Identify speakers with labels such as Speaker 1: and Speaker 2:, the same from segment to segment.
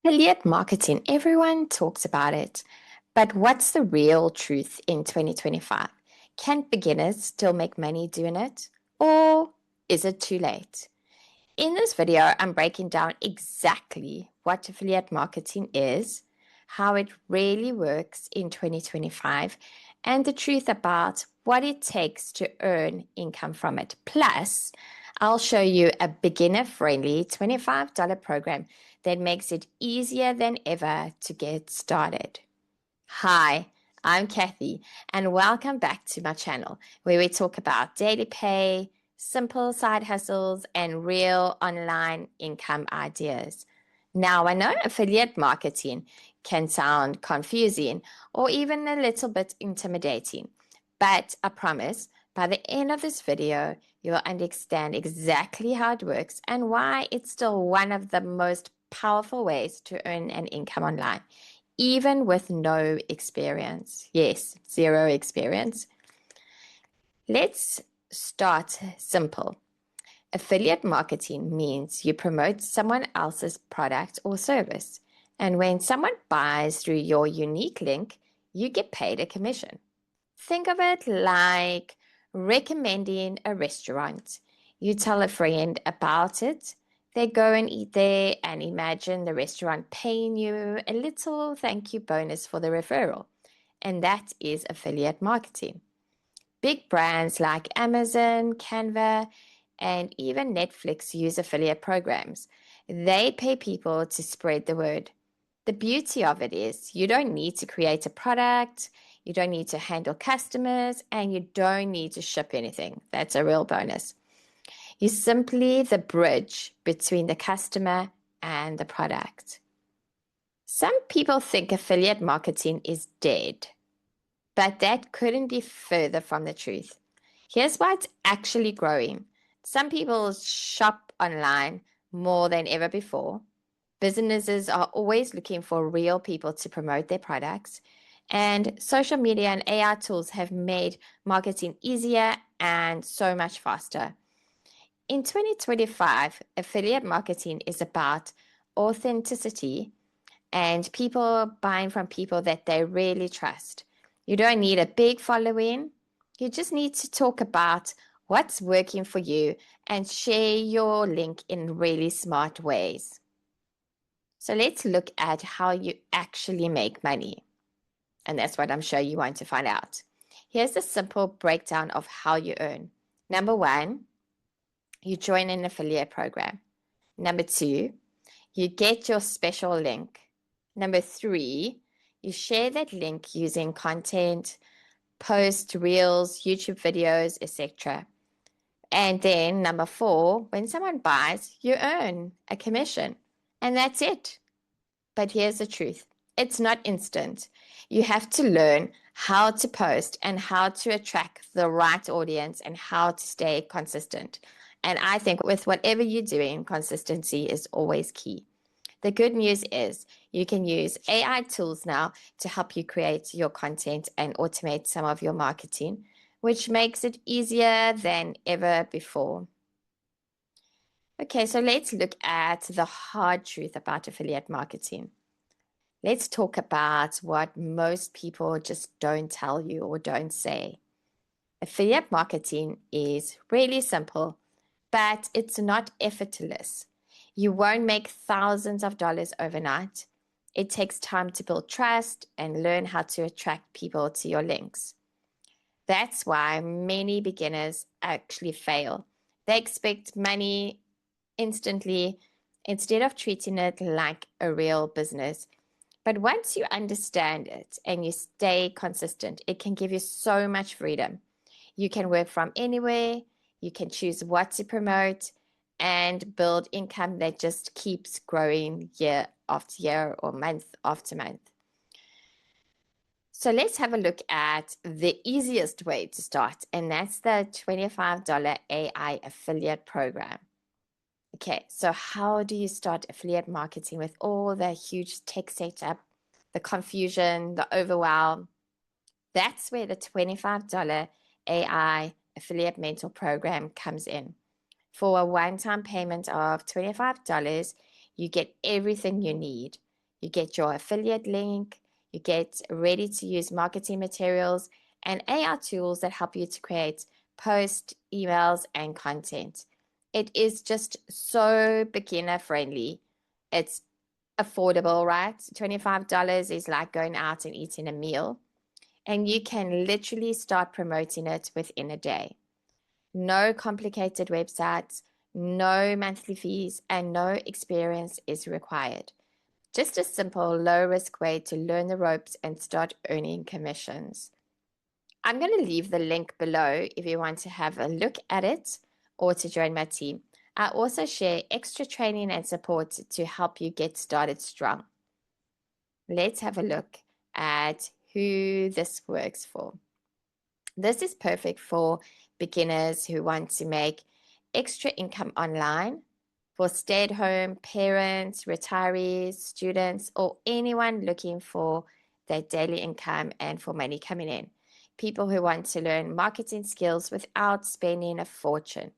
Speaker 1: Affiliate marketing, everyone talks about it, but what's the real truth in 2025? Can beginners still make money doing it, or is it too late? In this video, I'm breaking down exactly what affiliate marketing is, how it really works in 2025, and the truth about what it takes to earn income from it. Plus, I'll show you a beginner-friendly $25 program that makes it easier than ever to get started. Hi, I'm Kathy, and welcome back to my channel where we talk about daily pay, simple side hustles, and real online income ideas. Now, I know affiliate marketing can sound confusing or even a little bit intimidating, but I promise by the end of this video, you'll understand exactly how it works and why it's still one of the most powerful ways to earn an income online, even with no experience. Yes, zero experience. Let's start simple. Affiliate marketing means you promote someone else's product or service. And when someone buys through your unique link, you get paid a commission. Think of it like recommending a restaurant. You tell a friend about it, they go and eat there, and imagine the restaurant paying you a little thank you bonus for the referral. And that is affiliate marketing. Big brands like Amazon, Canva, and even Netflix use affiliate programs. They pay people to spread the word. The beauty of it is you don't need to create a product, you don't need to handle customers, and you don't need to ship anything. That's a real bonus. You're simply the bridge between the customer and the product. Some people think affiliate marketing is dead, but that couldn't be further from the truth. Here's why it's actually growing. Some people shop online more than ever before. Businesses are always looking for real people to promote their products. And social media and AI tools have made marketing easier and so much faster. In 2025, affiliate marketing is about authenticity and people buying from people that they really trust. You don't need a big following. You just need to talk about what's working for you and share your link in really smart ways. So let's look at how you actually make money. And that's what I'm sure you want to find out. Here's a simple breakdown of how you earn. Number one, you join an affiliate program. Number two, you get your special link. Number three, you share that link using content, post reels, YouTube videos, etc. And then number four, when someone buys, you earn a commission. And that's it. But here's the truth. It's not instant. You have to learn how to post and how to attract the right audience and how to stay consistent. And I think with whatever you're doing, consistency is always key. The good news is you can use AI tools now to help you create your content and automate some of your marketing, which makes it easier than ever before. Okay, so let's look at the hard truth about affiliate marketing. Let's talk about what most people just don't tell you or don't say. Affiliate marketing is really simple, but it's not effortless. You won't make thousands of dollars overnight. It takes time to build trust and learn how to attract people to your links. That's why many beginners actually fail. They expect money instantly instead of treating it like a real business. But once you understand it and you stay consistent, it can give you so much freedom. You can work from anywhere, you can choose what to promote, and build income that just keeps growing year after year or month after month. So let's have a look at the easiest way to start, and that's the $25 AI affiliate program. Okay, so how do you start affiliate marketing with all the huge tech setup, the confusion, the overwhelm? That's where the $25 AI affiliate mentor program comes in. For a one-time payment of $25, you get everything you need. You get your affiliate link, you get ready to use marketing materials and AI tools that help you to create posts, emails, and content. It is just so beginner friendly. It's affordable, right? $25 is like going out and eating a meal, and you can literally start promoting it within a day. No complicated websites, no monthly fees, and no experience is required. Just a simple, low risk way to learn the ropes and start earning commissions. I'm going to leave the link below if you want to have a look at it or to join my team. I also share extra training and support to help you get started strong. Let's have a look at who this works for. This is perfect for beginners who want to make extra income online, for stay-at-home parents, retirees, students, or anyone looking for their daily income and for money coming in. People who want to learn marketing skills without spending a fortune.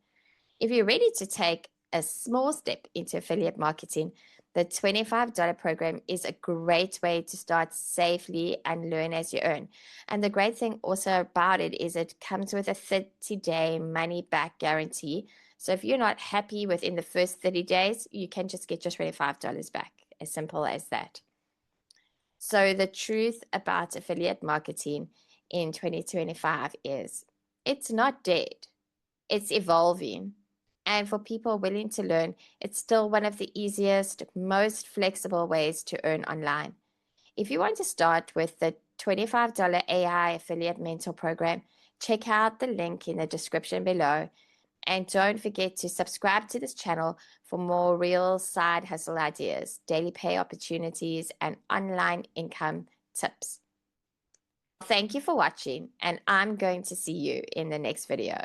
Speaker 1: If you're ready to take a small step into affiliate marketing, the $25 program is a great way to start safely and learn as you earn. And the great thing also about it is it comes with a 30-day money back guarantee. So if you're not happy within the first 30 days, you can just get your $25 back. As simple as that. So the truth about affiliate marketing in 2025 is it's not dead. It's evolving. And for people willing to learn, it's still one of the easiest, most flexible ways to earn online. If you want to start with the $25 AI affiliate mentor program, check out the link in the description below. And don't forget to subscribe to this channel for more real side hustle ideas, daily pay opportunities, and online income tips. Thank you for watching, and I'm going to see you in the next video.